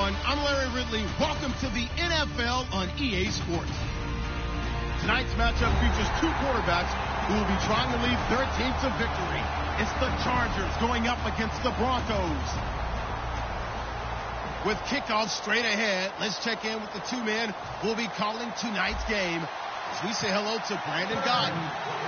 everyone. I'm Larry Ridley. Welcome to the NFL on EA Sports. Tonight's matchup features two quarterbacks who will be trying to lead their team to victory. It's the Chargers going up against the Broncos. With kickoff straight ahead, let's check in with the two men who will be calling tonight's game as we say hello to Brandon Godden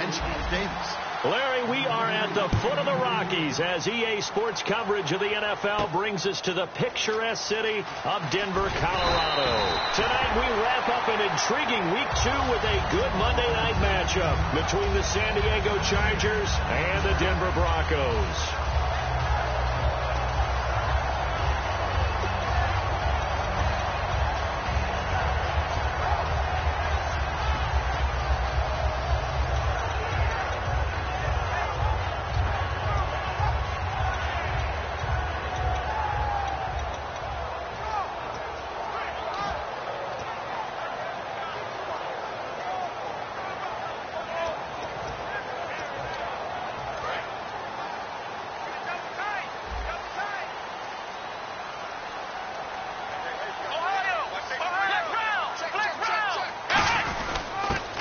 and Charles Davis. Larry, we are at the foot of the Rockies as EA Sports coverage of the NFL brings us to the picturesque city of Denver, Colorado. Tonight we wrap up an intriguing Week 2 with a good Monday night matchup between the San Diego Chargers and the Denver Broncos.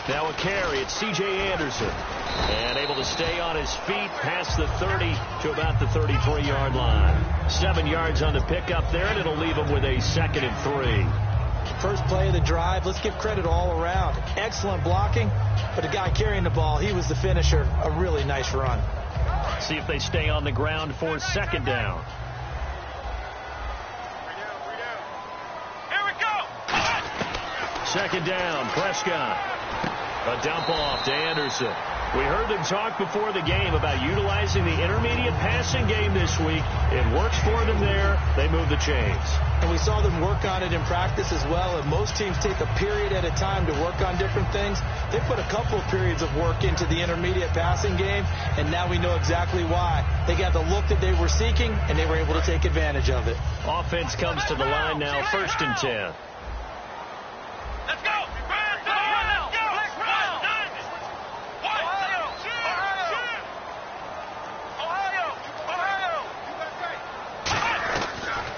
Now a carry, it's C.J. Anderson. And able to stay on his feet past the 30 to about the 33-yard line. 7 yards on the pickup there, and it'll leave him with a 2nd and 3. First play of the drive, let's give credit all around. Excellent blocking, but the guy carrying the ball, he was the finisher. A really nice run. See if they stay on the ground for 2nd down. Here we go. 2nd down, Prescott. A dump off to Anderson. We heard them talk before the game about utilizing the intermediate passing game this week. It works for them there. They move the chains. And we saw them work on it in practice as well. And most teams take a period at a time to work on different things. They put a couple of periods of work into the intermediate passing game, and now we know exactly why. They got the look that they were seeking, and they were able to take advantage of it. Offense comes to the line now, 1st and 10. Let's go.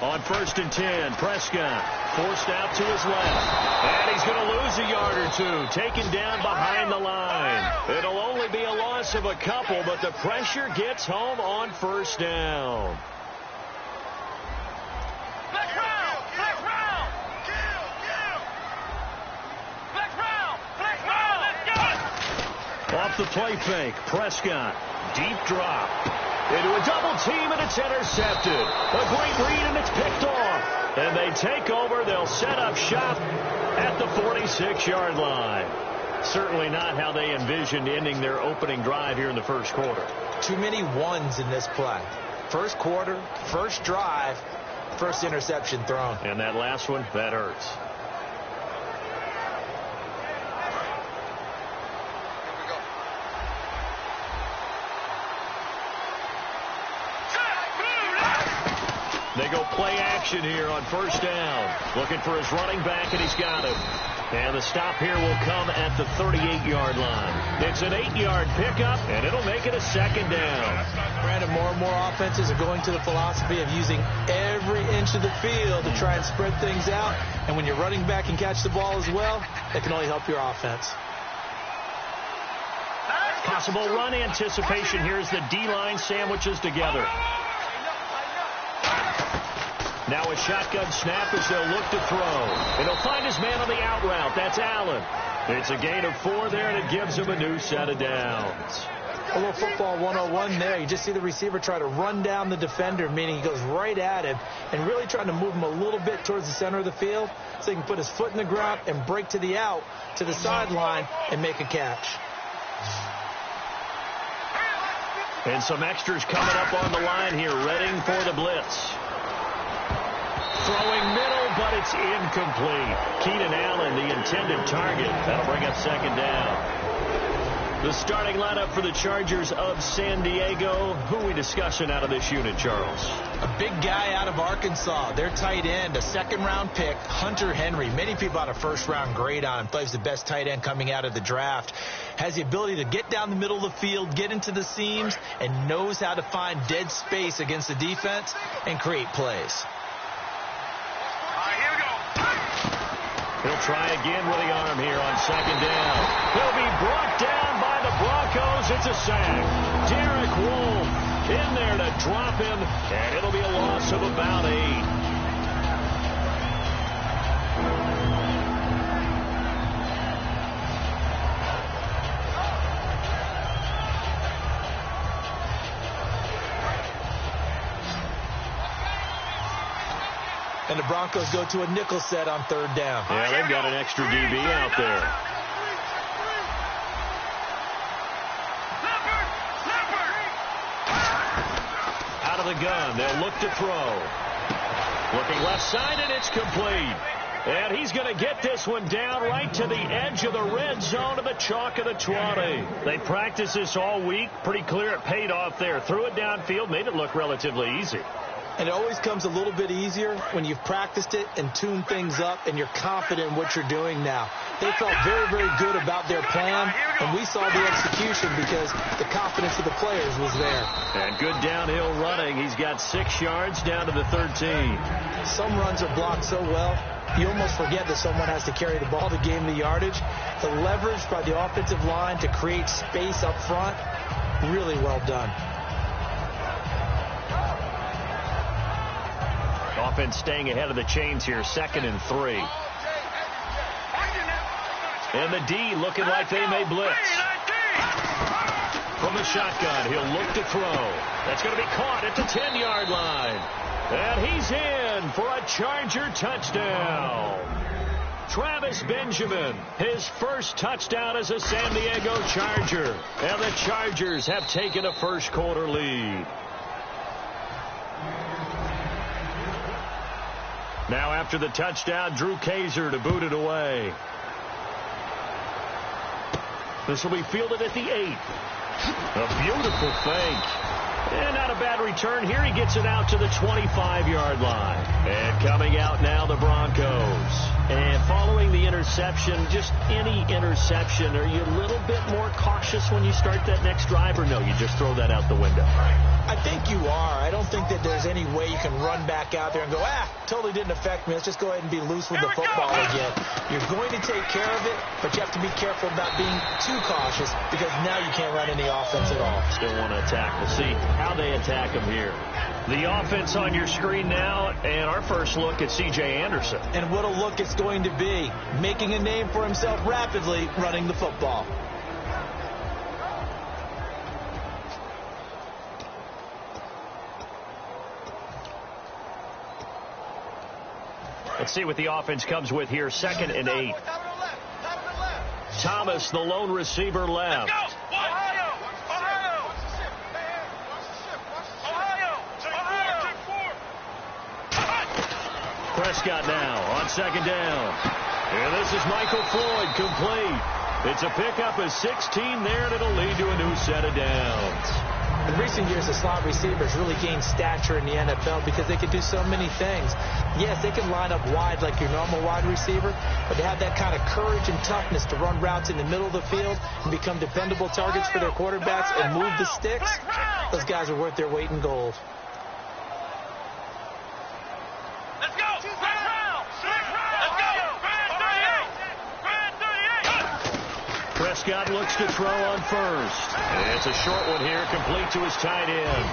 On 1st and 10, Prescott forced out to his left. And he's going to lose a yard or two, taken down behind the line. It'll only be a loss of a couple, but the pressure gets home on 1st down. Off the play fake, Prescott, deep drop. Into a double team, and it's intercepted. A great read, and it's picked off. And they take over. They'll set up shop at the 46-yard line. Certainly not how they envisioned ending their opening drive here in the 1st quarter. Too many ones in this play. 1st quarter, 1st drive, 1st interception thrown. And that last one, that hurts. They go play action here on 1st down. Looking for his running back, and he's got him. And the stop here will come at the 38-yard line. It's an 8-yard pickup, and it'll make it a 2nd down. Brandon, more and more offenses are going to the philosophy of using every inch of the field to try and spread things out. And when your running back can catch the ball as well, that can only help your offense. Possible run anticipation here as the D-line sandwiches together. Now a shotgun snap as they'll look to throw. And he'll find his man on the out route. That's Allen. It's a gain of 4 there, and it gives him a new set of downs. A little football 101 there. You just see the receiver try to run down the defender, meaning he goes right at him and really trying to move him a little bit towards the center of the field so he can put his foot in the ground and break to the out, to the sideline, and make a catch. And some extras coming up on the line here, readying for the blitz. Throwing middle, but it's incomplete. Keenan Allen, the intended target. That'll bring up 2nd down. The starting lineup for the Chargers of San Diego. Who are we discussing out of this unit, Charles? A big guy out of Arkansas. Their tight end, a 2nd-round pick, Hunter Henry. Many people had a 1st-round grade on him. Plays the best tight end coming out of the draft. Has the ability to get down the middle of the field, get into the seams, and knows how to find dead space against the defense and create plays. They'll try again with the arm here on second down. He'll be brought down by the Broncos. It's a sack. Derek Wolfe in there to drop him, and it'll be a loss of about 8. And the Broncos go to a nickel set on third down. Yeah, they've got an extra DB out there. Out of the gun, they'll look to throw. Looking left side, and it's complete. And he's going to get this one down right to the edge of the red zone of the chalk of the 20. They practiced this all week. Pretty clear it paid off there. Threw it downfield, made it look relatively easy. And it always comes a little bit easier when you've practiced it and tuned things up and you're confident in what you're doing now. They felt very, very good about their plan, and we saw the execution because the confidence of the players was there. And good downhill running. He's got 6 yards down to the 13. Some runs are blocked so well, you almost forget that someone has to carry the ball to gain the yardage. The leverage by the offensive line to create space up front, really well done. Offense staying ahead of the chains here, 2nd and 3. And the D looking like they may blitz. From the shotgun, he'll look to throw. That's going to be caught at the 10-yard line. And he's in for a Charger touchdown. Travis Benjamin, his first touchdown as a San Diego Charger. And the Chargers have taken a first-quarter lead. Now after the touchdown, Drew Kaiser to boot it away. This will be fielded at the 8. A beautiful fake. And not a bad return here. He gets it out to the 25-yard line. And coming out now, the Broncos. And following the interception, just any interception, are you a little bit more cautious when you start that next drive, or no, you just throw that out the window? I think you are. I don't think that there's any way you can run back out there and go, totally didn't affect me. Let's just go ahead and be loose with the football again. You're going to take care of it, but you have to be careful about being too cautious because now you can't run any offense at all. Still want to attack. We'll see how they attack him here. The offense on your screen now, and our first look at C.J. Anderson. And what a look it's going to be. Making a name for himself rapidly running the football. Let's see what the offense comes with here. 2nd and 8. Thomas, the lone receiver, left. Prescott now on 2nd down. And this is Michael Floyd, complete. It's a pickup of 16 there, and it'll lead to a new set of downs. In recent years, the slot receivers really gained stature in the NFL because they can do so many things. Yes, they can line up wide like your normal wide receiver, but they have that kind of courage and toughness to run routes in the middle of the field and become dependable targets for their quarterbacks and move the sticks. Those guys are worth their weight in gold. Prescott looks to throw on first. And it's a short one here, complete to his tight end.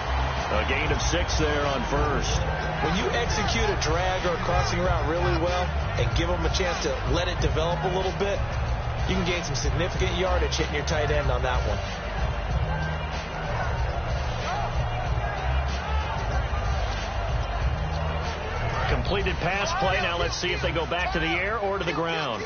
A gain of 6 there on first. When you execute a drag or a crossing route really well and give them a chance to let it develop a little bit, you can gain some significant yardage hitting your tight end on that one. Completed pass play. Now let's see if they go back to the air or to the ground.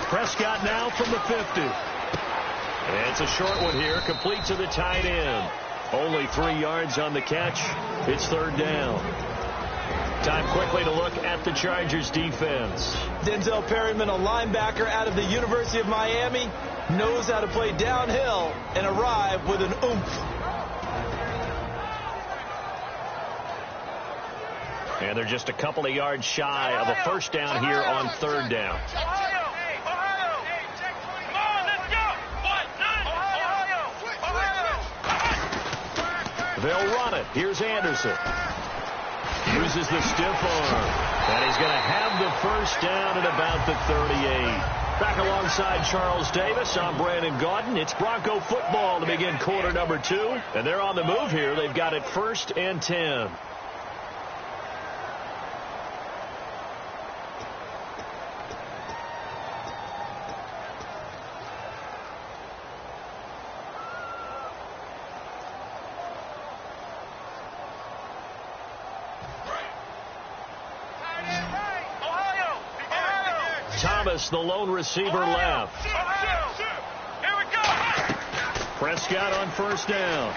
Prescott now from the 50. And it's a short one here, complete to the tight end. Only 3 yards on the catch. It's 3rd down. Time quickly to look at the Chargers defense. Denzel Perryman, a linebacker out of the University of Miami, knows how to play downhill and arrive with an oomph. And they're just a couple of yards shy of a first down here on third down. They'll run it. Here's Anderson. Uses the stiff arm. And he's going to have the first down at about the 38. Back alongside Charles Davis, I'm Brandon Gaudin. It's Bronco football to begin quarter number 2. And they're on the move here. They've got it 1st and 10. Thomas, the lone receiver, left. Here we go. Prescott on first down.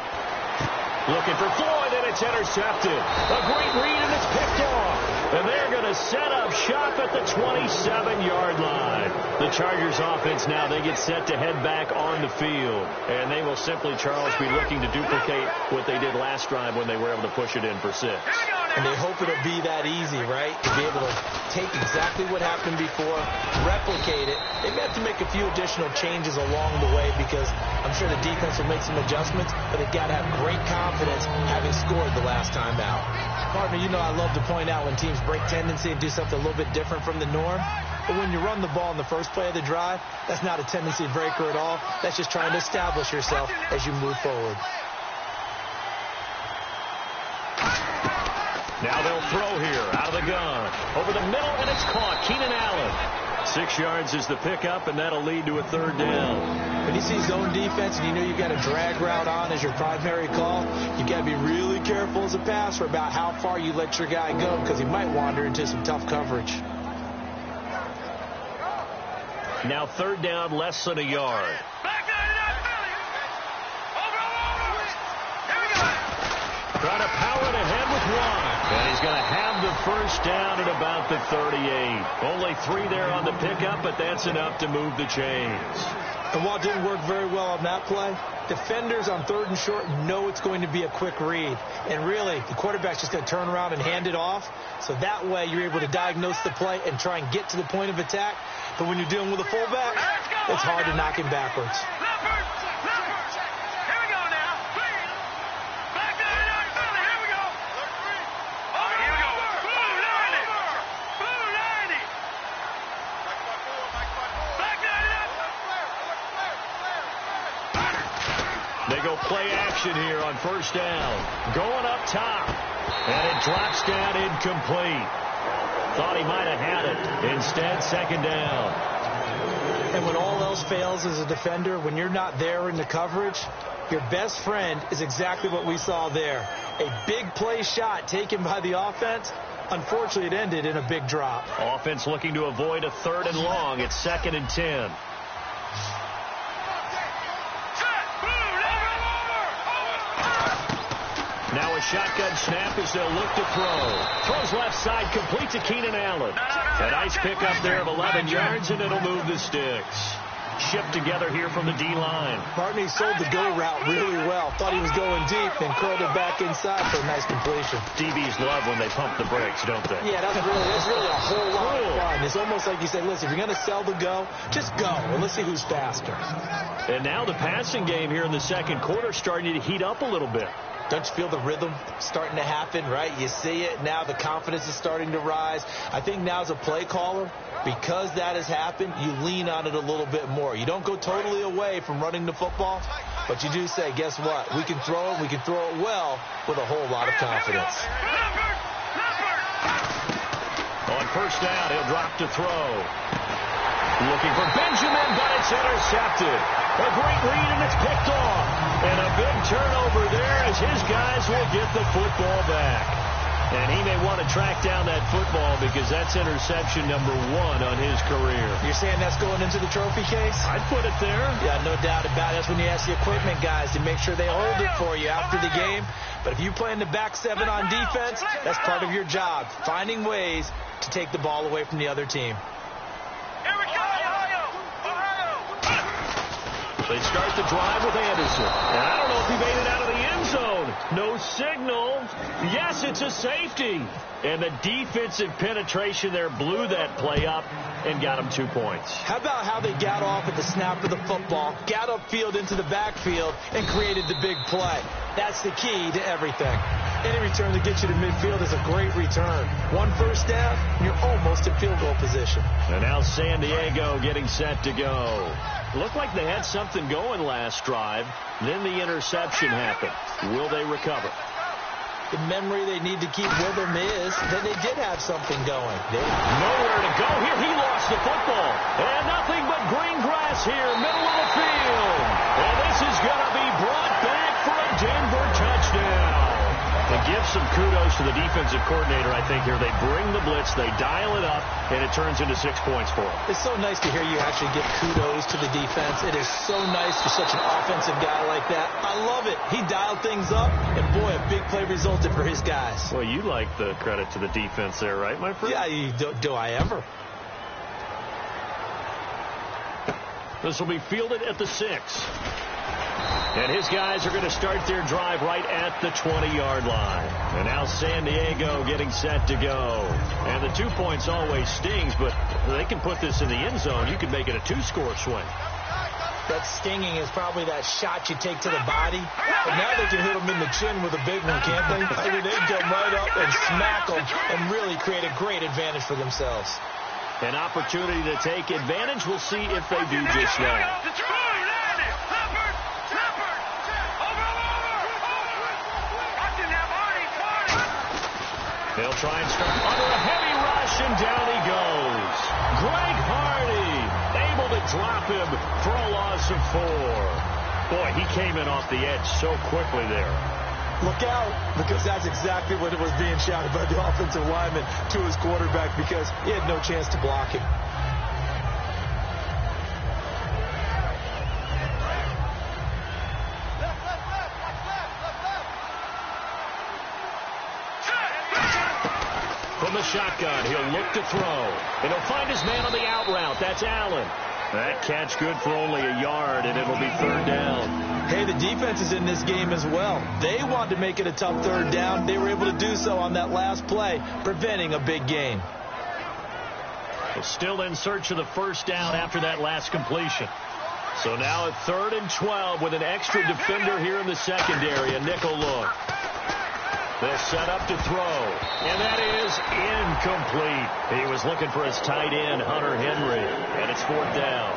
Looking for Floyd, and it's intercepted. A great read, and it's picked off. And they're going to set up shop at the 27-yard line. The Chargers offense now, they get set to head back on the field. And they will simply, Charles, be looking to duplicate what they did last drive when they were able to push it in for 6. And they hope it'll be that easy, right? To be able to take exactly what happened before, replicate it. They may have to make a few additional changes along the way because I'm sure the defense will make some adjustments, but they've got to have great confidence having scored the last time out. Partner, you know I love to point out when teams break tendency and do something a little bit different from the norm. But when you run the ball in the first play of the drive, that's not a tendency breaker at all. That's just trying to establish yourself as you move forward. Now they'll throw here out of the gun. Over the middle, and it's caught. Keenan Allen. 6 yards is the pickup, and that'll lead to a third down. When you see zone defense and you know you've got a drag route on as your primary call, you've got to be really careful as a passer about how far you let your guy go because he might wander into some tough coverage. Now third down, less than a yard. Trying to power it ahead with 1. And he's going to have the first down at about the 38. Only 3 there on the pickup, but that's enough to move the chains. And while it didn't work very well on that play, defenders on 3rd and short know it's going to be a quick read. And really, the quarterback's just going to turn around and hand it off. So that way, you're able to diagnose the play and try and get to the point of attack. But when you're dealing with a fullback, it's hard to knock him backwards. They go play action here on first down. Going up top. And it drops down incomplete. Thought he might have had it. Instead, second down. And when all else fails as a defender, when you're not there in the coverage, your best friend is exactly what we saw there. A big play shot taken by the offense. Unfortunately, it ended in a big drop. Offense looking to avoid a 3rd and long. It's 2nd and 10. Now a shotgun snap as they'll look to throw. Throws left side, complete to Keenan Allen. A nice pickup there of 11 yards, and it'll move the sticks. Shipped together here from the D-line. Barney sold the go route really well. Thought he was going deep, then curled it back inside for a nice completion. DBs love when they pump the brakes, don't they? Yeah, that's really a whole lot of fun. It's almost like you said, listen, if you're going to sell the go, just go. And let's see who's faster. And now the passing game here in the second quarter starting to heat up a little bit. Don't you feel the rhythm starting to happen, right? You see it now. The confidence is starting to rise. I think now as a play caller, because that has happened, you lean on it a little bit more. You don't go totally away from running the football, but you do say, guess what? We can throw it. We can throw it well with a whole lot of confidence. On first down, he'll drop to throw. Looking for Benjamin, but it's intercepted. A great read, and it's picked off. And a big turnover there as his guys will get the football back. And he may want to track down that football because that's interception number 1 on his career. You're saying that's going into the trophy case? I'd put it there. Yeah, no doubt about it. That's when you ask the equipment guys to make sure they hold it for you after the game. But if you play in the back 7 on defense, that's part of your job, finding ways to take the ball away from the other team. They start the drive with Anderson. And I don't know if he made it out of the end zone. No signal. Yes, it's a safety. And the defensive penetration there blew that play up and got him 2 points. How about how they got off at the snap of the football, got upfield into the backfield, and created the big play? That's the key to everything. Any return that gets you to midfield is a great return. One first down, you're almost in field goal position. And now San Diego getting set to go. Looked like they had something going last drive. Then the interception happened. Will they recover? The memory they need to keep with them is that they did have something going. Nowhere to go here. He lost the football. And nothing but green grass here, middle of the field. And this is going to be brought back for a Denver touchdown. To give some kudos to the defensive coordinator, I think, here. They bring the blitz, they dial it up, and it turns into 6 points for them. It's so nice to hear you actually give kudos to the defense. It is so nice for such an offensive guy like that. I love it. He dialed things up, and boy, a big play resulted for his guys. Well, you like the credit to the defense there, right, my friend? Yeah, do I ever? This will be fielded at the 6. And his guys are going to start their drive right at the 20-yard line. And now San Diego getting set to go. And the 2 points always stings, but they can put this in the end zone. You can make it a 2-score swing. That stinging is probably that shot you take to the body. But now they can hit them in the chin with a big one, can't they? I mean, they come right up and smack them and really create a great advantage for themselves. An opportunity to take advantage. We'll see if they do just that. They'll try and start under a heavy rush, and down he goes. Greg Hardy able to drop him for a loss of 4. Boy, he came in off the edge so quickly there. Look out, because that's exactly what it was being shouted by the offensive lineman to his quarterback, because he had no chance to block him. From the shotgun, he'll look to throw. And he'll find his man on the out route. That's Allen. That catch good for only a yard, and it'll be 3rd down. Hey, the defense is in this game as well. They wanted to make it a tough 3rd down. They were able to do so on that last play, preventing a big gain. They're still in search of the 1st down after that last completion. So now at 3rd and 12 with an extra defender here in the secondary, a nickel look. They'll set up to throw, and that is incomplete. He was looking for his tight end, Hunter Henry, and it's 4th down.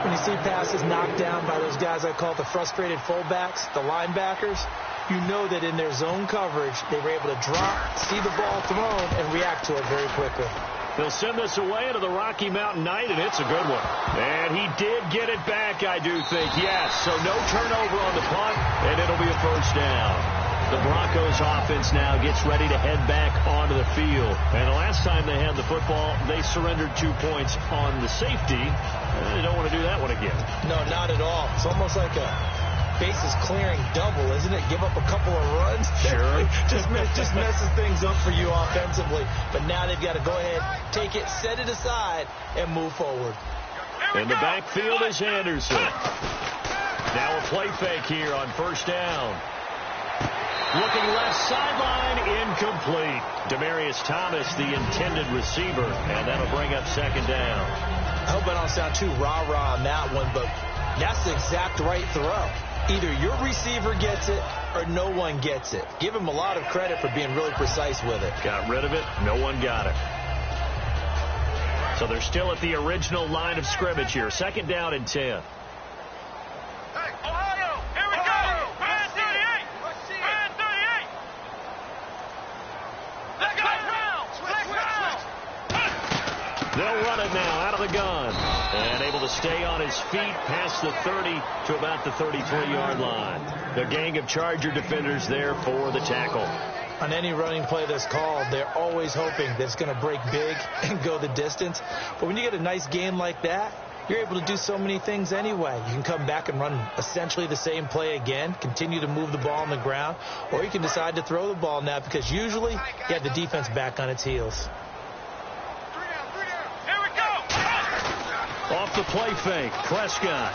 When you see passes knocked down by those guys I call the frustrated fullbacks, the linebackers, you know that in their zone coverage, they were able to drop, see the ball thrown, and react to it very quickly. They'll send this away into the Rocky Mountain Night, and it's a good one. And he did get it back, I do think, yes. So no turnover on the punt, and it'll be a 1st down. The Broncos offense now gets ready to head back onto the field. And the last time they had the football, they surrendered 2 points on the safety. They don't want to do that one again. No, not at all. It's almost like a bases clearing double, isn't it? Give up a couple of runs. Sure. just messes things up for you offensively. But now they've got to go ahead, take it, set it aside, and move forward. In the backfield is Anderson. Now a play fake here on 1st down. Looking left sideline, incomplete. Demaryius Thomas, the intended receiver, and that'll bring up 2nd down. I hope I don't sound too rah-rah on that one, but that's the exact right throw. Either your receiver gets it or no one gets it. Give him a lot of credit for being really precise with it. Got rid of it. No one got it. So they're still at the original line of scrimmage here. 2nd down and 10. They'll run it now out of the gun. And able to stay on his feet past the 30 to about the 33-yard line. The gang of Charger defenders there for the tackle. On any running play that's called, they're always hoping that it's going to break big and go the distance. But when you get a nice gain like that, you're able to do so many things anyway. You can come back and run essentially the same play again, continue to move the ball on the ground, or you can decide to throw the ball now because usually you have the defense back on its heels. Off the play fake, Prescott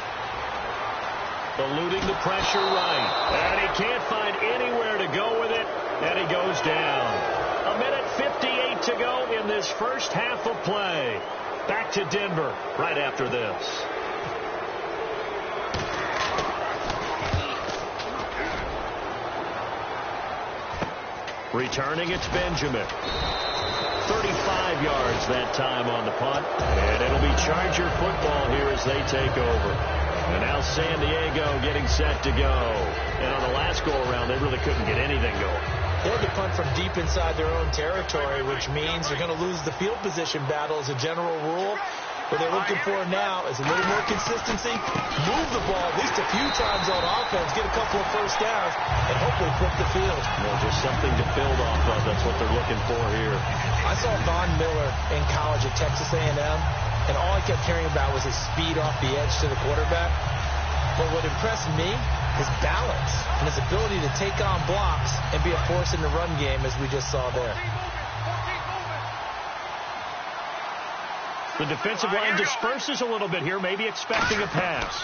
eluding the pressure right. And he can't find anywhere to go with it, and he goes down. 1:58 to go in this first half of play. Back to Denver right after this. Returning, it's Benjamin. 35 yards that time on the punt. And it'll be Charger football here as they take over. And now San Diego getting set to go. And on the last go-around, they really couldn't get anything going. They had to punt from deep inside their own territory, which means they're going to lose the field position battle as a general rule. What they're looking for now is a little more consistency, move the ball at least a few times on offense, get a couple of first downs, and hopefully flip the field. Well, just something to build off of. That's what they're looking for here. I saw Von Miller in college at Texas A&M, and all I kept hearing about was his speed off the edge to the quarterback. But what impressed me, his balance and his ability to take on blocks and be a force in the run game, as we just saw there. The defensive line disperses a little bit here, maybe expecting a pass.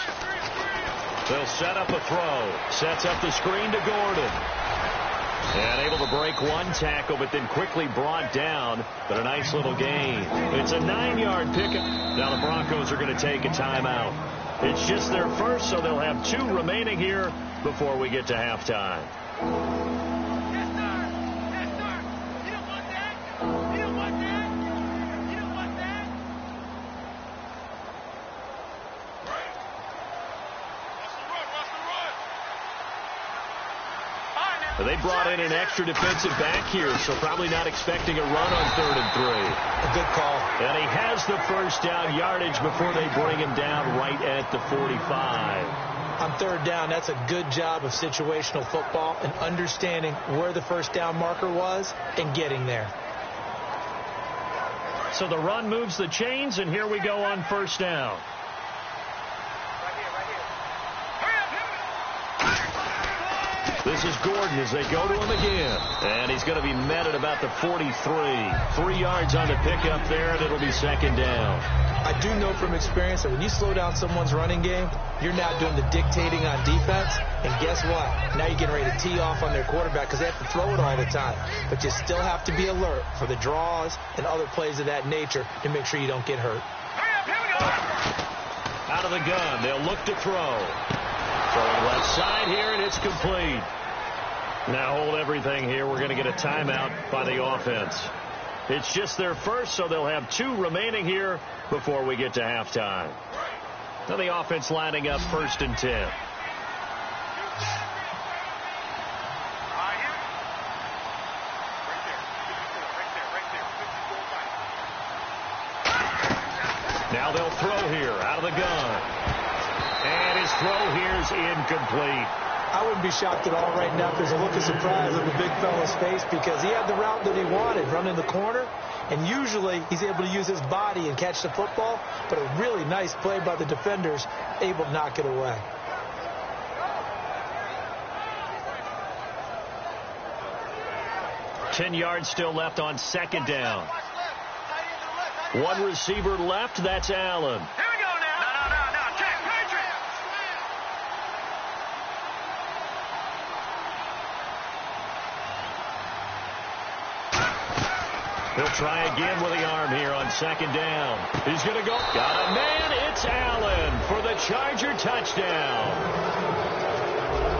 They'll set up a throw. Sets up the screen to Gordon. And able to break one tackle, but then quickly brought down. But a nice little gain. It's a 9-yard pickup. Now the Broncos are going to take a timeout. It's just their first, so they'll have 2 remaining here before we get to halftime. They brought in an extra defensive back here, so probably not expecting a run on 3rd and 3. A good call. And he has the first down yardage before they bring him down right at the 45. On 3rd down, that's a good job of situational football and understanding where the first down marker was and getting there. So the run moves the chains, and here we go on 1st down. This is Gordon as they go to him again. And he's going to be met at about the 43. 3 yards on the pickup there, and it'll be 2nd down. I do know from experience that when you slow down someone's running game, you're now doing the dictating on defense. And guess what? Now you're getting ready to tee off on their quarterback because they have to throw it all the time. But you still have to be alert for the draws and other plays of that nature to make sure you don't get hurt. Out of the gun. They'll look to throw. Throwing left side here, and it's complete. Now hold everything here. We're going to get a timeout by the offense. It's just their first, so they'll have 2 remaining here before we get to halftime. Now the offense lining up 1st and 10. Now they'll throw here out of the gun. And his throw here is incomplete. I wouldn't be shocked at all right now if there's a look of surprise on the big fella's face because he had the route that he wanted, running the corner, and usually he's able to use his body and catch the football, but a really nice play by the defenders, able to knock it away. Ten yards still left on 2nd down. 1 receiver left, that's Allen. He'll try again with the arm here on 2nd down. He's going to go. Got a man. It's Allen for the Charger touchdown.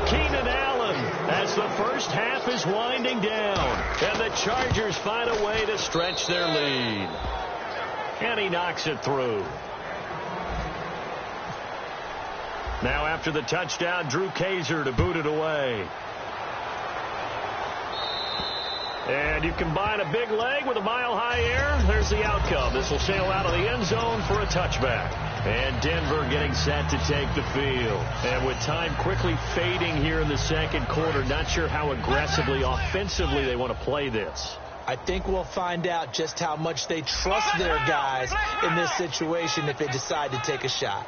Keenan Allen as the first half is winding down. And the Chargers find a way to stretch their lead. And he knocks it through. Now after the touchdown, Drew Kaiser to boot it away. And you combine a big leg with a mile-high air, there's the outcome. This will sail out of the end zone for a touchback. And Denver getting set to take the field. And with time quickly fading here in the 2nd quarter, not sure how aggressively, offensively they want to play this. I think we'll find out just how much they trust their guys in this situation if they decide to take a shot.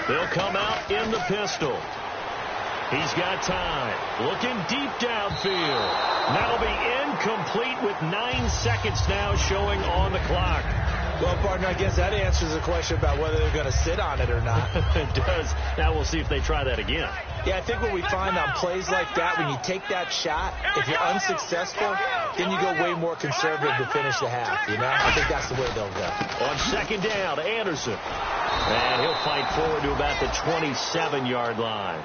They'll come out in the pistol. He's got time. Looking deep downfield. That'll be incomplete with 9 seconds now showing on the clock. Well, partner, I guess that answers the question about whether they're going to sit on it or not. It does. Now we'll see if they try that again. Yeah, I think what we find on plays like that, when you take that shot, if you're unsuccessful, then you go way more conservative to finish the half, you know? I think that's the way they'll go. On second down, Anderson. And he'll fight forward to about the 27-yard line.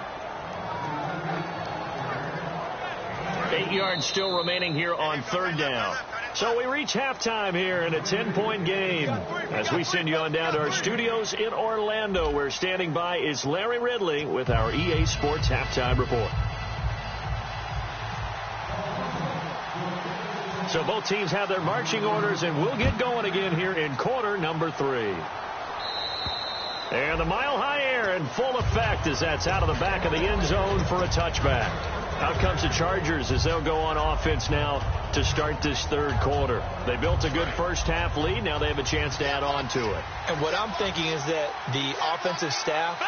8 yards still remaining here on third down. So we reach halftime here in a 10-point game as we send you on down to our studios in Orlando, where standing by is Larry Ridley with our EA Sports Halftime Report. So both teams have their marching orders, and we'll get going again here in quarter number 3. And the mile-high air in full effect as that's out of the back of the end zone for a touchback. Out comes the Chargers as they'll go on offense now to start this third quarter. They built a good first-half lead. Now they have a chance to add on to it. And what I'm thinking is that the offensive staff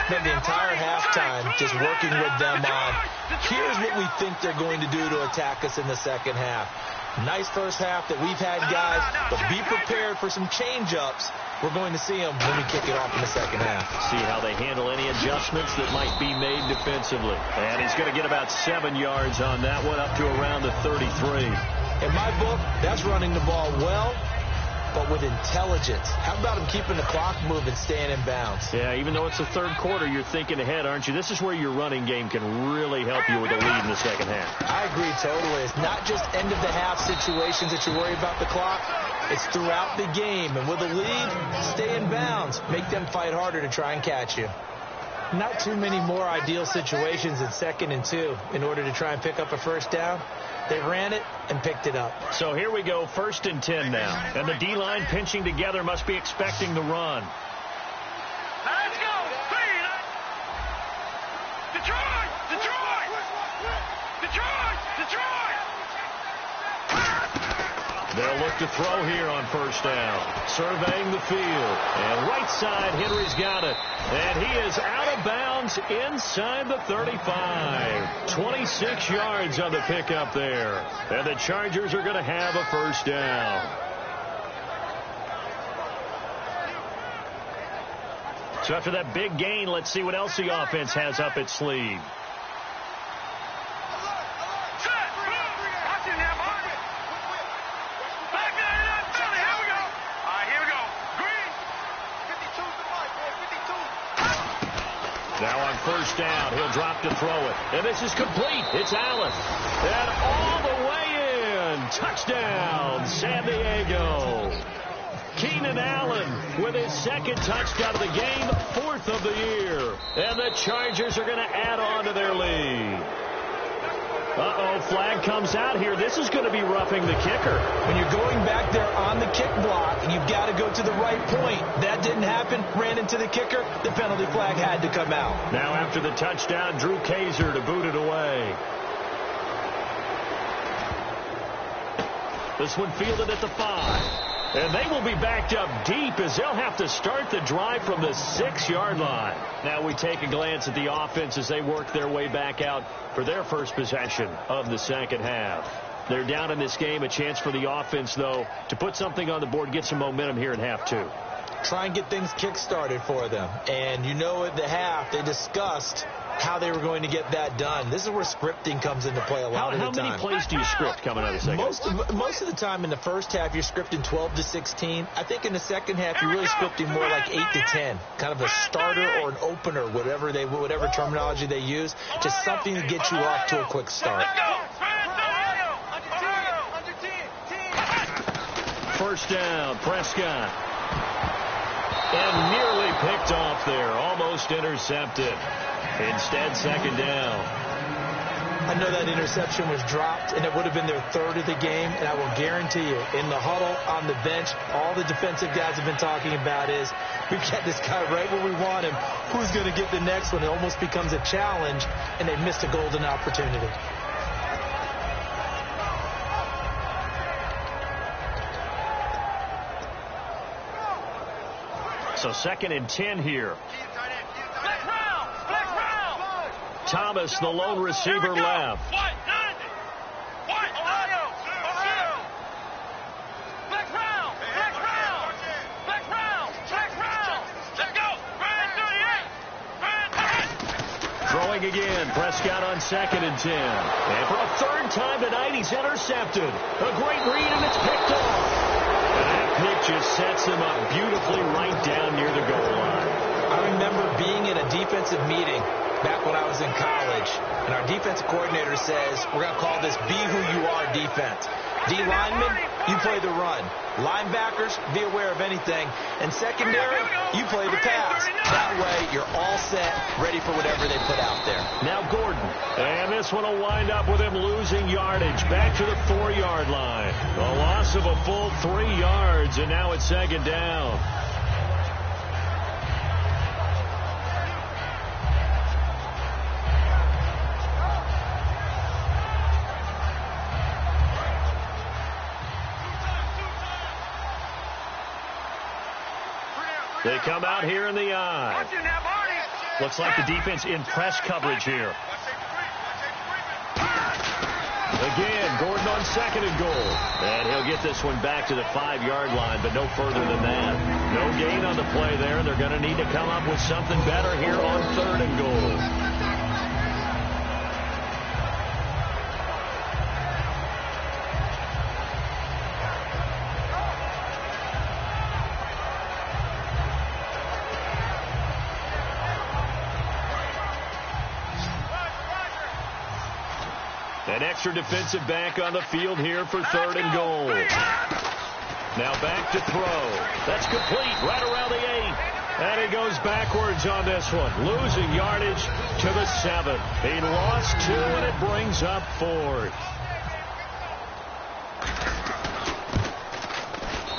spent the entire halftime just working with them on, here's what we think they're going to do to attack us in the second half. Nice first half that we've had, guys, but be prepared for some change-ups. We're going to see them when we kick it off in the second half. See how they handle any adjustments that might be made defensively. And he's going to get about 7 yards on that one, up to around the 33. In my book, that's running the ball well, but with intelligence. How about him keeping the clock moving, staying in bounds? Yeah, even though it's the third quarter, you're thinking ahead, aren't you? This is where your running game can really help you with a lead in the second half. I agree totally. It's not just end-of-the-half situations that you worry about the clock. It's throughout the game. And with a lead, stay in bounds. Make them fight harder to try and catch you. Not too many more ideal situations in 2nd and 2 in order to try and pick up a first down. They ran it and picked it up. So here we go, 1st and 10 now. And the D-line pinching together must be expecting the run. Let's go! Speed! Detroit! Detroit! Detroit! Detroit! They'll look to throw here on first down. Surveying the field. And right side, Henry's got it. And he is out of bounds inside the 35. 26 yards on the pickup there. And the Chargers are going to have a first down. So after that big gain, let's see what else the offense has up its sleeve. Now on first down, he'll drop to throw it. And this is complete. It's Allen. And all the way in. Touchdown, San Diego. Keenan Allen with his 2nd touchdown of the game, 4th of the year. And the Chargers are going to add on to their lead. Uh-oh, flag comes out here. This is going to be roughing the kicker. When you're going back there on the kick block, you've got to go to the right point. That didn't happen. Ran into the kicker. The penalty flag had to come out. Now after the touchdown, Drew Kaiser to boot it away. This one fielded at the 5. And they will be backed up deep as they'll have to start the drive from the 6-yard line. Now we take a glance at the offense as they work their way back out for their first possession of the second half. They're down in this game. A chance for the offense, though, to put something on the board, get some momentum here in half 2. Try and get things kick-started for them. And you know at the half, they discussed how they were going to get that done. This is where scripting comes into play a lot of the time. How many plays do you script coming out of the second? Most of the time in the first half, you're scripting 12 to 16. I think in the second half, you're really scripting more like 8 to 10. Kind of a starter or an opener, whatever terminology they use. Just something to get you off to a quick start. First down, Prescott. And nearly picked off there. Almost intercepted. Instead, second down. I know that interception was dropped, and it would have been their 3rd of the game, and I will guarantee you, in the huddle, on the bench, all the defensive guys have been talking about is, we've got this guy right where we want him. Who's going to get the next one? It almost becomes a challenge, and they missed a golden opportunity. So 2nd and 10 here. Thomas, the lone receiver, left. Throwing again. Prescott on 2nd and 10. And for a third time tonight, he's intercepted. A great read, and it's picked off. And that pick just sets him up beautifully right down near the goal line. I remember being in a defensive meeting back when I was in college, and our defensive coordinator says, we're going to call this Be Who You Are defense. D linemen, you play the run. Linebackers, be aware of anything. And secondary, you play the pass. That way, you're all set, ready for whatever they put out there. Now Gordon. And this one will wind up with him losing yardage back to the 4-yard line. A loss of a full 3 yards, and now it's 2nd down. They come out here in the eye. Looks like the defense in press coverage here. Again, Gordon on 2nd and goal. And he'll get this one back to the 5-yard line, but no further than that. No gain on the play there, and they're going to need to come up with something better here on 3rd and goal. An extra defensive back on the field here for 3rd and goal. Now back to throw. That's complete right around the 8. And he goes backwards on this one. Losing yardage to the 7. He lost 2, and it brings up 4th.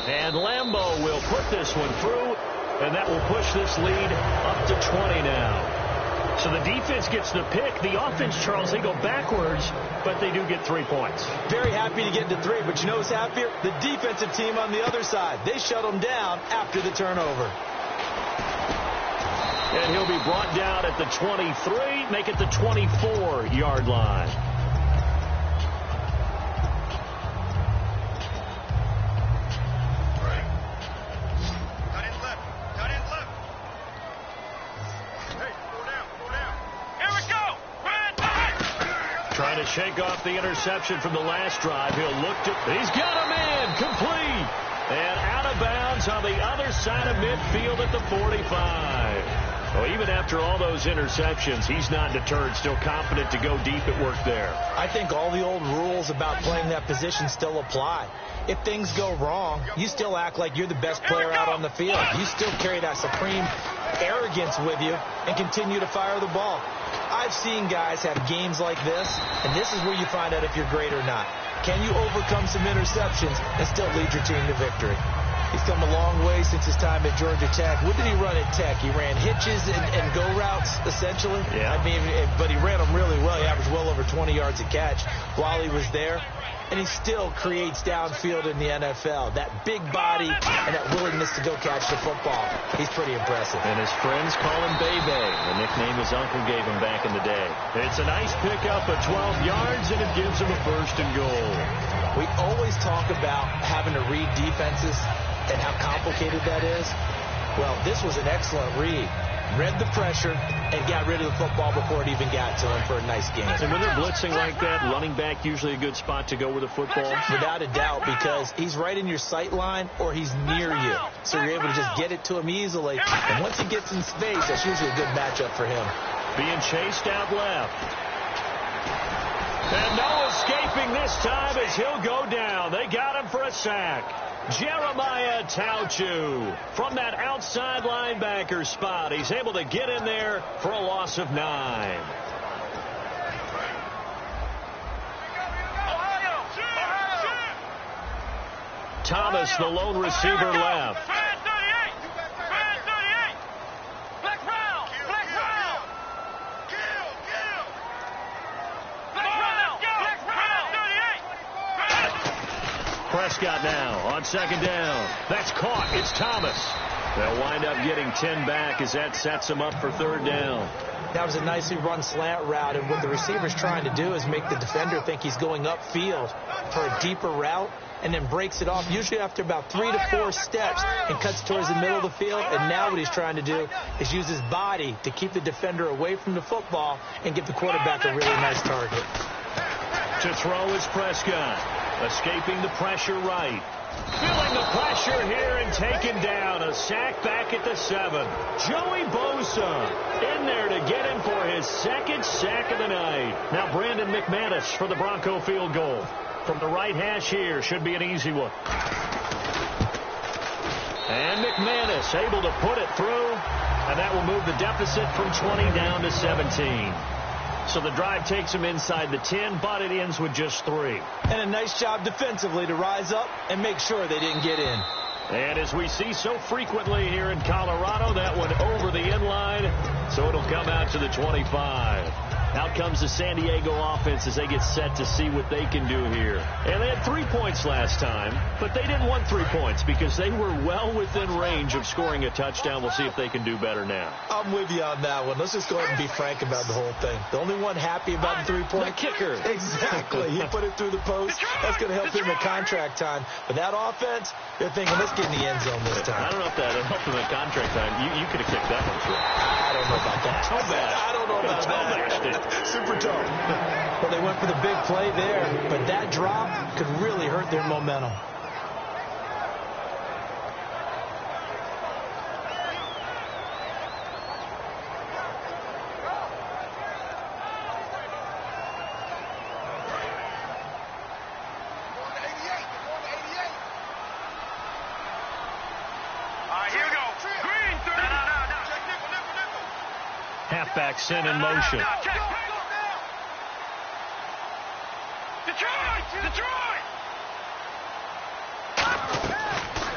And Lambeau will put this one through, and that will push this lead up to 20 now. So the defense gets the pick. The offense, Charles, they go backwards, but they do get 3 points. Very happy to get to 3, but you know who's happier? The defensive team on the other side. They shut them down after the turnover. And he'll be brought down at the 23, make it the 24-yard line. Trying to shake off the interception from the last drive. He'll look to... He's got a man. Complete. And out of bounds on the other side of midfield at the 45. Well, even after all those interceptions, he's not deterred. Still confident to go deep at work there. I think all the old rules about playing that position still apply. If things go wrong, you still act like you're the best player out on the field. You still carry that supreme arrogance with you and continue to fire the ball. I've seen guys have games like this, and this is where you find out if you're great or not. Can you overcome some interceptions and still lead your team to victory? He's come a long way since his time at Georgia Tech. What did he run at Tech? He ran hitches and go routes, essentially. Yeah. I mean, but he ran them really well. He averaged well over 20 yards a catch while he was there. And he still creates downfield in the NFL. That big body and that willingness to go catch the football. He's pretty impressive. And his friends call him Bebe, the nickname his uncle gave him back in the day. It's a nice pickup of 12 yards, and it gives him a 1st and goal. We always talk about having to read defenses and how complicated that is. Well, this was an excellent read. Read the pressure and got rid of the football before it even got to him for a nice game. And when they're blitzing like that, running back usually a good spot to go with the football? Without a doubt, because he's right in your sight line or he's near you. So you're able to just get it to him easily. And once he gets in space, that's usually a good matchup for him. Being chased out left. And no escaping this time as he'll go down. They got him for a sack. Jeremiah Tauchu from that outside linebacker spot. He's able to get in there for a loss of 9. Thomas, the lone receiver, left. Prescott now on 2nd down. That's caught. It's Thomas. They'll wind up getting 10 back as that sets them up for third down. That was a nicely run slant route, and what the receiver's trying to do is make the defender think he's going upfield for a deeper route, and then breaks it off, usually after about 3 to 4 steps, and cuts towards the middle of the field. And now what he's trying to do is use his body to keep the defender away from the football and give the quarterback a really nice target. To throw is Prescott, escaping the pressure right. Feeling the pressure here and taken down. A sack back at the 7. Joey Bosa in there to get him for his second sack of the night. Now Brandon McManus for the Bronco field goal. From the right hash here, should be an easy one. And McManus able to put it through, and that will move the deficit from 20 down to 17. So the drive takes him inside the 10, but it ends with just 3. And a nice job defensively to rise up and make sure they didn't get in. And as we see so frequently here in Colorado, that one over the end line, so it'll come out to the 25. Out comes the San Diego offense as they get set to see what they can do here. And they had 3 points last time, but they didn't want 3 points because they were well within range of scoring a touchdown. We'll see if they can do better now. I'm with you on that one. Let's just go ahead and be frank about the whole thing. The only one happy about the 3-point? The kicker. Exactly. He put it through the post. That's going to help him in contract time. But that offense, they're thinking, let's get in the end zone this time. I don't know if that helped him in contract time. You could have kicked that one through. I don't know about that. Toe bash. I don't know about that. Super toe. Well, they went for the big play there, but that drop could really hurt their momentum. Halfback sent in motion. Detroit!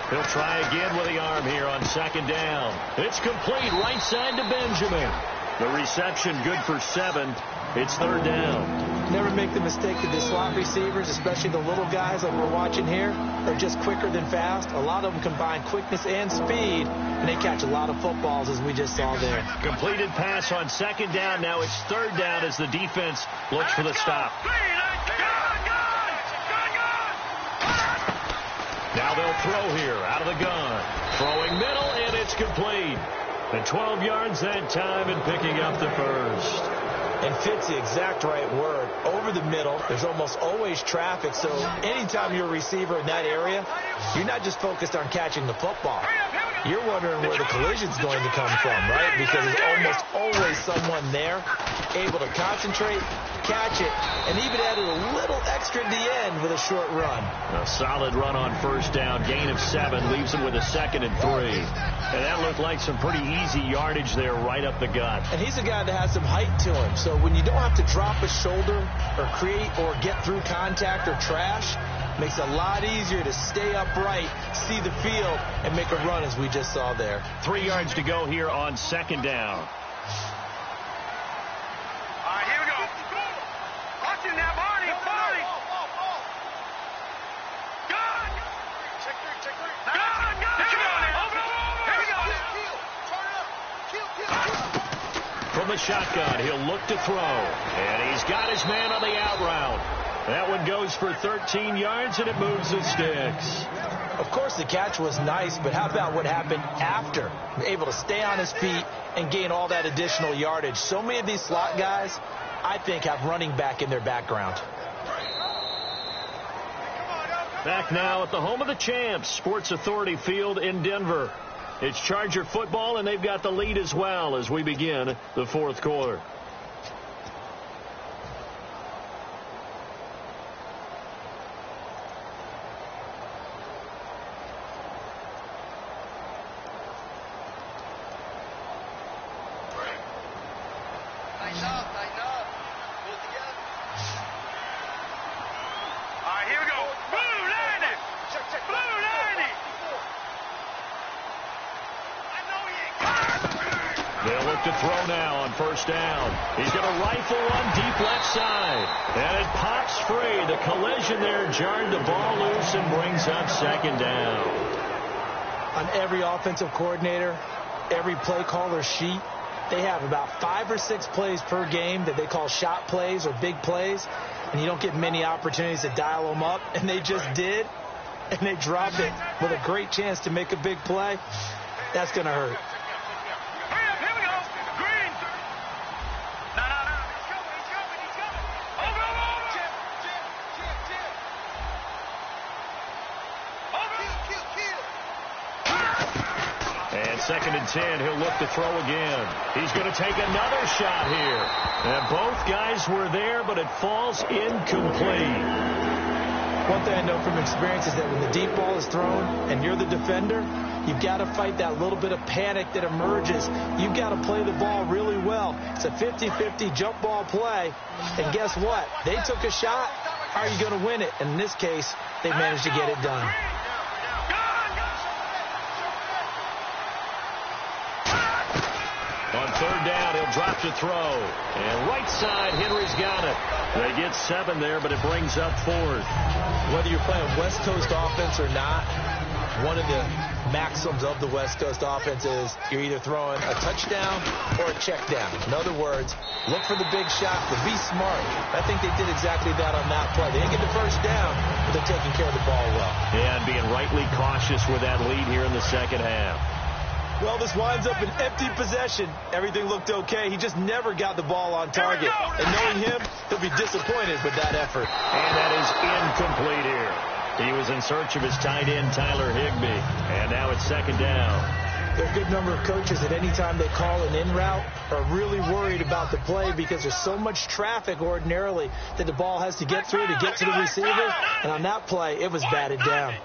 He'll try again with the arm here on second down. It's complete right side to Benjamin. The reception good for 7. It's third down. Never make the mistake that the slot receivers, especially the little guys like we're watching here, are just quicker than fast. A lot of them combine quickness and speed, and they catch a lot of footballs as we just saw there. Completed pass on second down. Now it's third down as the defense looks for the stop. Now they'll throw here out of the gun. Throwing middle, and it's complete. And 12 yards that time and picking up the first. And fits the exact right word. Over the middle, there's almost always traffic, so anytime you're a receiver in that area, you're not just focused on catching the football. You're wondering where the collision's going to come from, right? Because there's almost always someone there able to concentrate, catch it, and even added a little extra at the end with a short run. A solid run on first down. Gain of 7 leaves him with a 2nd and 3. And that looked like some pretty easy yardage there right up the gut. And he's a guy that has some height to him. So when you don't have to drop a shoulder or create or get through contact or trash, makes it a lot easier to stay upright, see the field, and make a run as we just saw there. 3 yards to go here on second down. All right, here we go. Watch him now, Barney. Gun! Check 3. Gun! Over. Here we go. From the shotgun, he'll look to throw. And he's got his man on the out route. That one goes for 13 yards, and it moves the sticks. Of course, the catch was nice, but how about what happened after? Able to stay on his feet and gain all that additional yardage. So many of these slot guys, I think, have running back in their background. Back now at the home of the champs, Sports Authority Field in Denver. It's Charger football, and they've got the lead as well as we begin the fourth quarter. To throw now on first down. He's going to rifle one deep left side. And it pops free. The collision there jarred the ball loose and brings up second down. On every offensive coordinator, every play caller sheet, they have about 5 or 6 plays per game that they call shot plays or big plays, and you don't get many opportunities to dial them up, and they just did, and they dropped it with a great chance to make a big play. That's going to hurt. Here we go. Green. No. He's coming. Over. Chip. And 2nd and 10, he'll look to throw again. He's going to take another shot here. And both guys were there, but it falls incomplete. One thing I know from experience is that when the deep ball is thrown and you're the defender, you've got to fight that little bit of panic that emerges. You've got to play the ball really well. It's a 50-50 jump ball play. And guess what? They took a shot. How are you going to win it? And in this case, they managed to get it done. On 3rd down, he'll drop to throw. And right side, Henry's got it. They get 7 there, but it brings up 4th. Whether you're playing West Coast offense or not, one of the maxims of the West Coast offense is you're either throwing a touchdown or a check down. In other words, look for the big shot, but be smart. I think they did exactly that on that play. They didn't get the first down, but they're taking care of the ball well. Yeah, and being rightly cautious with that lead here in the 2nd half. Well, this winds up an empty possession. Everything looked okay. He just never got the ball on target. And knowing him, he'll be disappointed with that effort. And that is incomplete here. He was in search of his tight end, Tyler Higbee. And now it's 2nd down. There are a good number of coaches that any time they call an in route are really worried about the play because there's so much traffic ordinarily that the ball has to get through to get to the receiver. And on that play, it was batted down.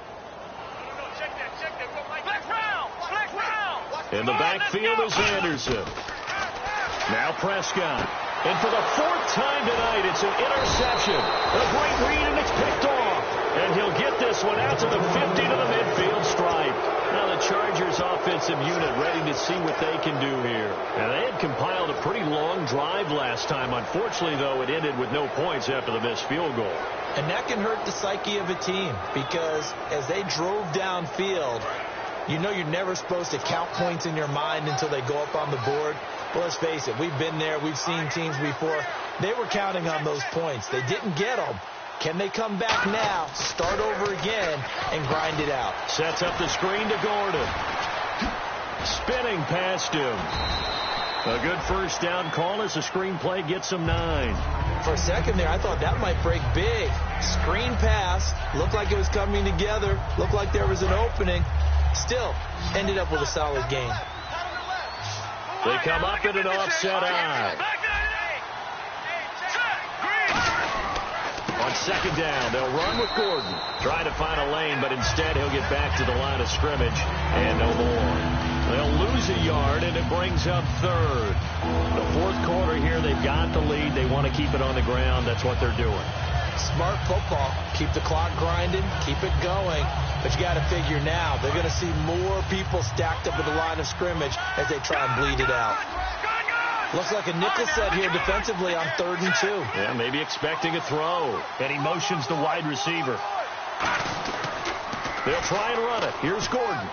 In the backfield is Anderson. Now Prescott. And for the 4th time tonight, it's an interception. A great read, and it's picked off. And he'll get this one out to the 50 to the midfield stripe. Now the Chargers offensive unit ready to see what they can do here. And they had compiled a pretty long drive last time. Unfortunately, though, it ended with no points after the missed field goal. And that can hurt the psyche of a team because as they drove downfield, you know you're never supposed to count points in your mind until they go up on the board. Well, let's face it, we've been there. We've seen teams before. They were counting on those points. They didn't get them. Can they come back now, start over again, and grind it out? Sets up the screen to Gordon. Spinning past him. A good first down call as the screen play gets him 9. For a second there, I thought that might break big. Screen pass. Looked like it was coming together. Looked like there was an opening. Still, ended up with a solid game. They come up in an offset eye. On 2nd down, they'll run with Gordon. Trying to find a lane, but instead he'll get back to the line of scrimmage and no more. They'll lose a yard, and it brings up 3rd. The 4th quarter here, they've got the lead. They want to keep it on the ground. That's what they're doing. Smart football. Keep the clock grinding. Keep it going. But you got to figure now they're going to see more people stacked up at the line of scrimmage as they try and bleed it out. Looks like a nickel set here defensively on 3rd and 2. Yeah, maybe expecting a throw. And he motions the wide receiver. They'll try and run it. Here's Gordon.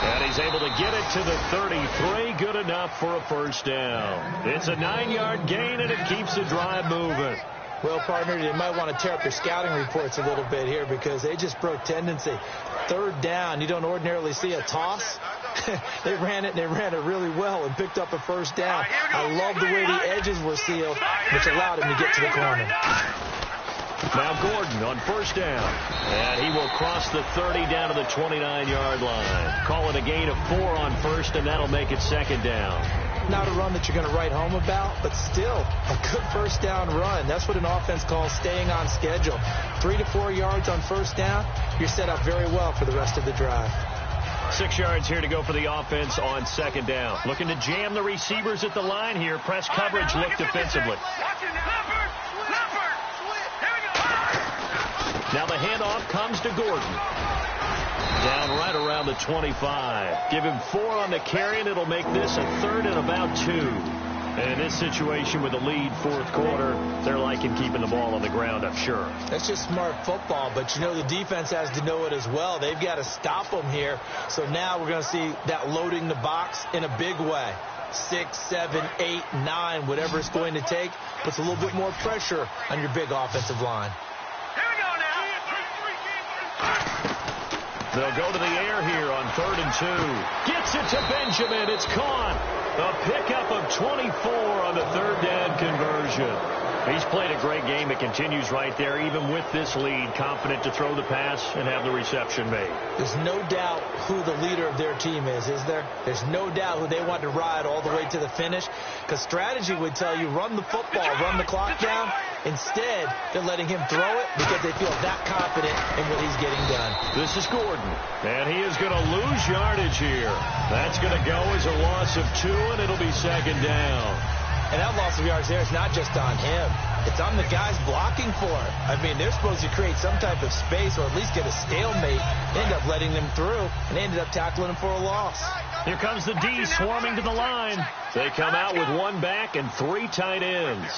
And he's able to get it to the 33. Good enough for a first down. It's a 9-yard gain, and it keeps the drive moving. Well, partner, you might want to tear up your scouting reports a little bit here because they just broke tendency. 3rd down, you don't ordinarily see a toss. They ran it really well and picked up a first down. I love the way the edges were sealed, which allowed him to get to the corner. Now Gordon on first down. And he will cross the 30 down to the 29-yard line. Call it a gain of 4 on first, and that'll make it 2nd down. Not a run that you're going to write home about, but still a good first down run. That's what an offense calls staying on schedule. 3 to 4 yards on first down, you're set up very well for the rest of the drive. 6 yards here to go for the offense on 2nd down. Looking to jam the receivers at the line here. Press coverage look defensively. Now the handoff comes to Gordon. Down right around the 25. Give him 4 on the carry, and it'll make this a 3rd and about 2. And in this situation with a lead fourth quarter, they're liking keeping the ball on the ground, I'm sure. That's just smart football, but you know the defense has to know it as well. They've got to stop them here. So now we're going to see that loading the box in a big way. 6, 7, 8, 9, whatever it's going to take, puts a little bit more pressure on your big offensive line. Here we go now. They'll go to the air here on 3rd and 2. Gets it to Benjamin. It's caught. A pickup of 24 on the 3rd down conversion. He's played a great game. It continues right there, even with this lead, confident to throw the pass and have the reception made. There's no doubt who the leader of their team is there? There's no doubt who they want to ride all the way to the finish, because strategy would tell you run the football, run the clock down. Instead, they're letting him throw it because they feel that confident in what he's getting done. This is Gordon, and he is going to lose yardage here. That's going to go as a loss of 2, and it'll be 2nd down. And that loss of yards there is not just on him. It's on the guys blocking for it. I mean, they're supposed to create some type of space or at least get a stalemate. They end up letting them through, and they ended up tackling him for a loss. Here comes the D swarming to the line. They come out with 1 back and 3 tight ends.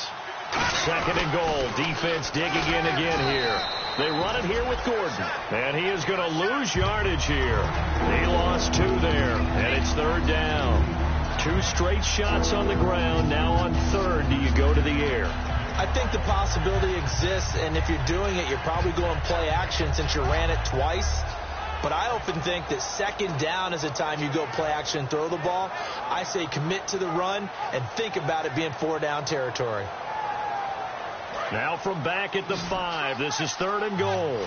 2nd and goal. Defense digging in again here. They run it here with Gordon, and he is going to lose yardage here. He lost 2 there, and it's 3rd down. 2 straight shots on the ground. Now on 3rd, do you go to the air? I think the possibility exists, and if you're doing it, you're probably going play action since you ran it twice. But I often think that 2nd down is the time you go play action and throw the ball. I say commit to the run and think about it being 4-down territory. Now from back at the 5, this is 3rd and goal.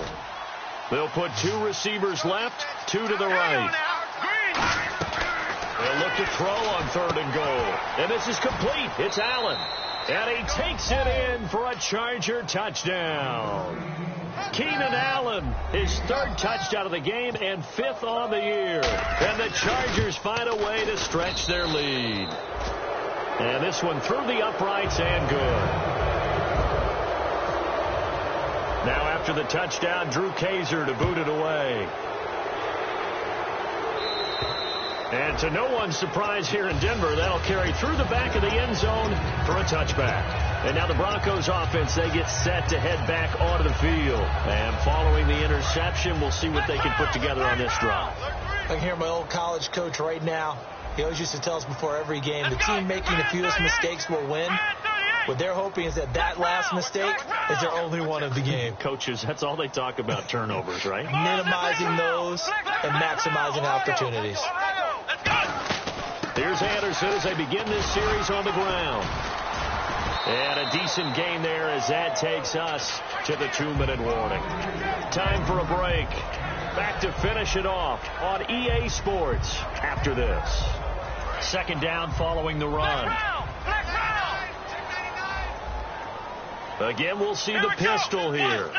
They'll put 2 receivers left, 2 to the right. They'll look to throw on 3rd and goal. And this is complete. It's Allen. And he takes it in for a Charger touchdown. Keenan Allen, his 3rd touchdown of the game and 5th on the year. And the Chargers find a way to stretch their lead. And this one through the uprights and good. Now after the touchdown, Drew Kaiser to boot it away. And to no one's surprise here in Denver, that'll carry through the back of the end zone for a touchback. And now the Broncos offense, they get set to head back onto the field. And following the interception, we'll see what they can put together on this drive. I can hear my old college coach right now. He always used to tell us before every game, the team making the fewest mistakes will win. What they're hoping is that last mistake is their only one of the game. Coaches, that's all they talk about, turnovers, right? Minimizing those and maximizing opportunities. Here's Anderson as they begin this series on the ground. And a decent gain there as that takes us to the 2-minute warning. Time for a break. Back to finish it off on EA Sports after this. 2nd down following the run. Again, we'll see the pistol here.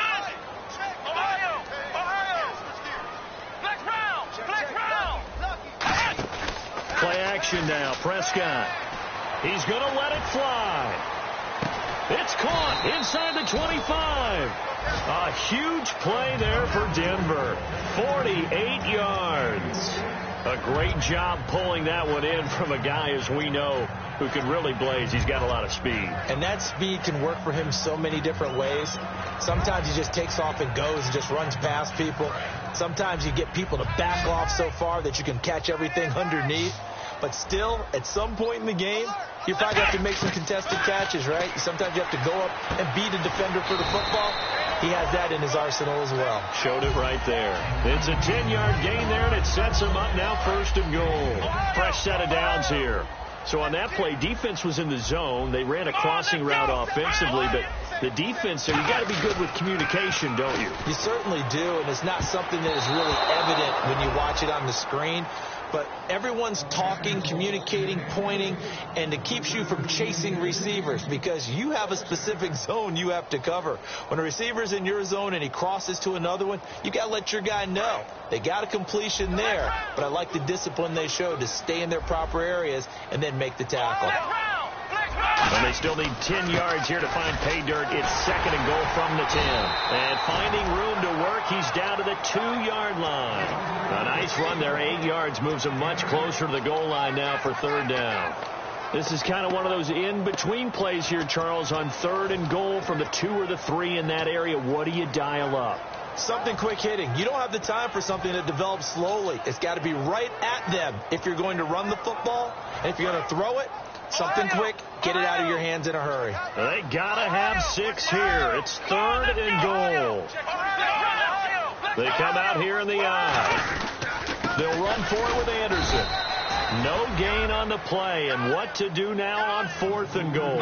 Play action now. Prescott. He's going to let it fly. It's caught inside the 25. A huge play there for Denver. 48 yards. A great job pulling that one in from a guy, as we know, who can really blaze. He's got a lot of speed. And that speed can work for him so many different ways. Sometimes he just takes off and goes and just runs past people. Sometimes you get people to back off so far that you can catch everything underneath. But still, at some point in the game, you probably have to make some contested catches, right? Sometimes you have to go up and beat a defender for the football. He has that in his arsenal as well. Showed it right there. It's a 10-yard gain there, and it sets him up now 1st and goal. Fresh set of downs here. So on that play, defense was in the zone. They ran a crossing route offensively, but the defense there, you got to be good with communication, don't you? You certainly do, and it's not something that is really evident when you watch it on the screen. But everyone's talking, communicating, pointing, and it keeps you from chasing receivers because you have a specific zone you have to cover. When a receiver's in your zone and he crosses to another one, you got to let your guy know. They got a completion there, but I like the discipline they showed to stay in their proper areas and then make the tackle. And they still need 10 yards here to find pay dirt. It's 2nd and goal from the 10. And finding room to work, he's down to the 2-yard line. A nice run there, 8 yards, moves him much closer to the goal line now for 3rd down. This is kind of one of those in-between plays here, Charles, on 3rd and goal from the 2 or the 3 in that area. What do you dial up? Something quick hitting. You don't have the time for something that develops slowly. It's got to be right at them if you're going to run the football. And if you're going to throw it, something quick, get it out of your hands in a hurry. They got to have 6 here. It's 3rd and goal. They come out here in the eye. They'll run for it with Anderson. No gain on the play, and what to do now on 4th and goal.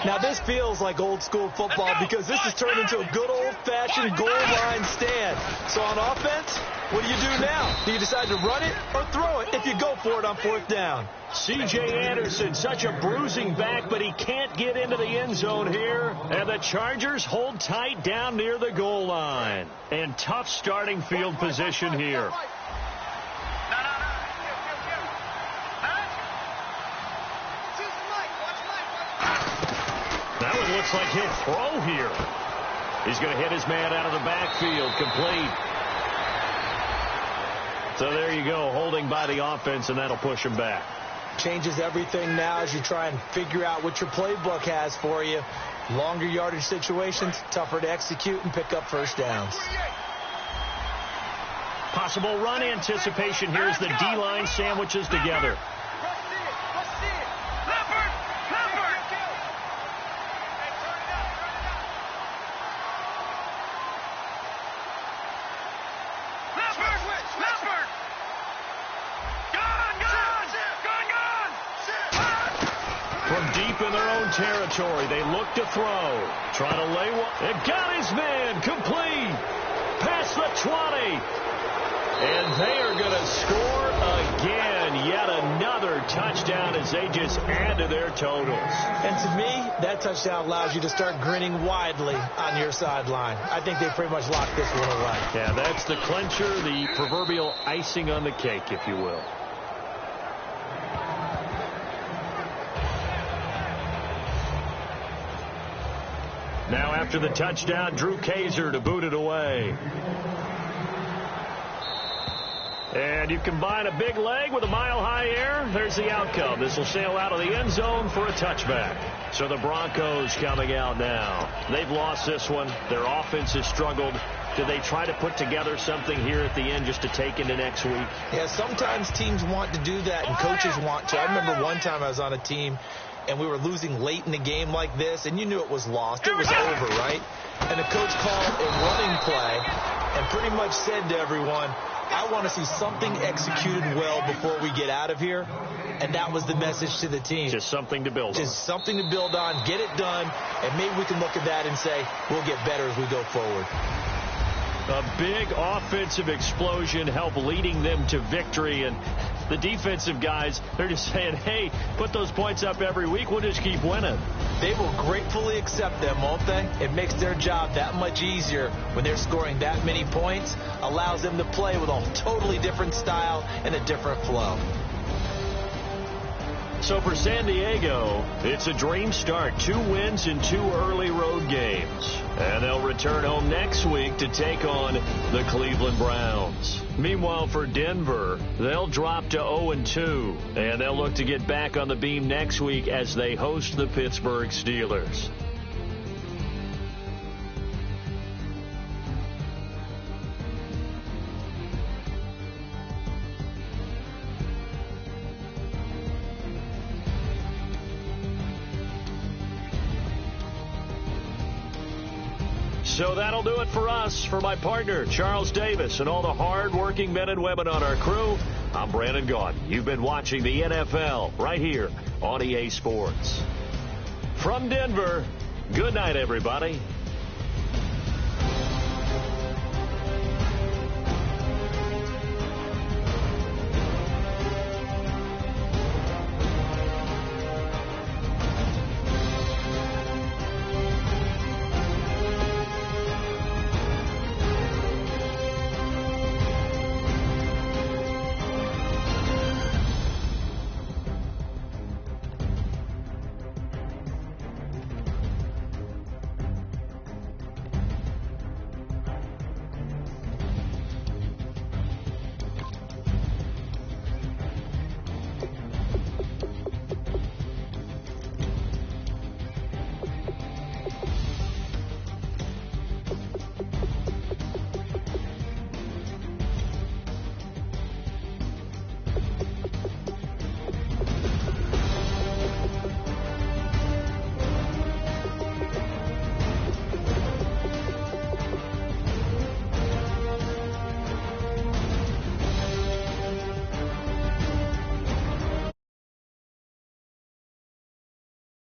Now, this feels like old-school football because this has turned into a good old-fashioned goal line stand. So on offense, what do you do now? Do you decide to run it or throw it if you go for it on 4th down? C.J. Anderson, such a bruising back, but he can't get into the end zone here. And the Chargers hold tight down near the goal line. And tough starting field position here. That one looks like he'll throw here. He's going to hit his man out of the backfield, complete. So there you go, holding by the offense, and that'll push him back. Changes everything now as you try and figure out what your playbook has for you. Longer yardage situations, tougher to execute and pick up 1st downs. Possible run anticipation here as the D-line sandwiches together. From deep in their own territory, they look to throw. Trying to lay one. It got his man. Complete. Past the 20. And they are going to score again. Yet another touchdown as they just add to their totals. And to me, that touchdown allows you to start grinning widely on your sideline. I think they pretty much locked this one away. Yeah, that's the clincher, the proverbial icing on the cake, if you will. Now after the touchdown, Drew Kaiser to boot it away. And you combine a big leg with a mile-high air, there's the outcome. This will sail out of the end zone for a touchback. So the Broncos coming out now. They've lost this one. Their offense has struggled. Do they try to put together something here at the end just to take into next week? Yeah, sometimes teams want to do that and coaches want to. I remember one time I was on a team and we were losing late in the game like this, and you knew it was lost. It was over, right? And the coach called a running play and pretty much said to everyone, I want to see something executed well before we get out of here. And that was the message to the team. Just something to build on. Just something to build on, get it done, and maybe we can look at that and say, we'll get better as we go forward. A big offensive explosion helped leading them to victory, and the defensive guys, they're just saying, hey, put those points up every week, we'll just keep winning. They will gratefully accept them, won't they? It makes their job that much easier when they're scoring that many points, allows them to play with a totally different style and a different flow. So for San Diego, it's a dream start. 2 wins in 2 early road games. And they'll return home next week to take on the Cleveland Browns. Meanwhile, for Denver, they'll drop to 0-2. And they'll look to get back on the beam next week as they host the Pittsburgh Steelers. So that'll do it for us. For my partner, Charles Davis, and all the hard-working men and women on our crew, I'm Brandon Gaudin. You've been watching the NFL right here on EA Sports. From Denver, good night, everybody.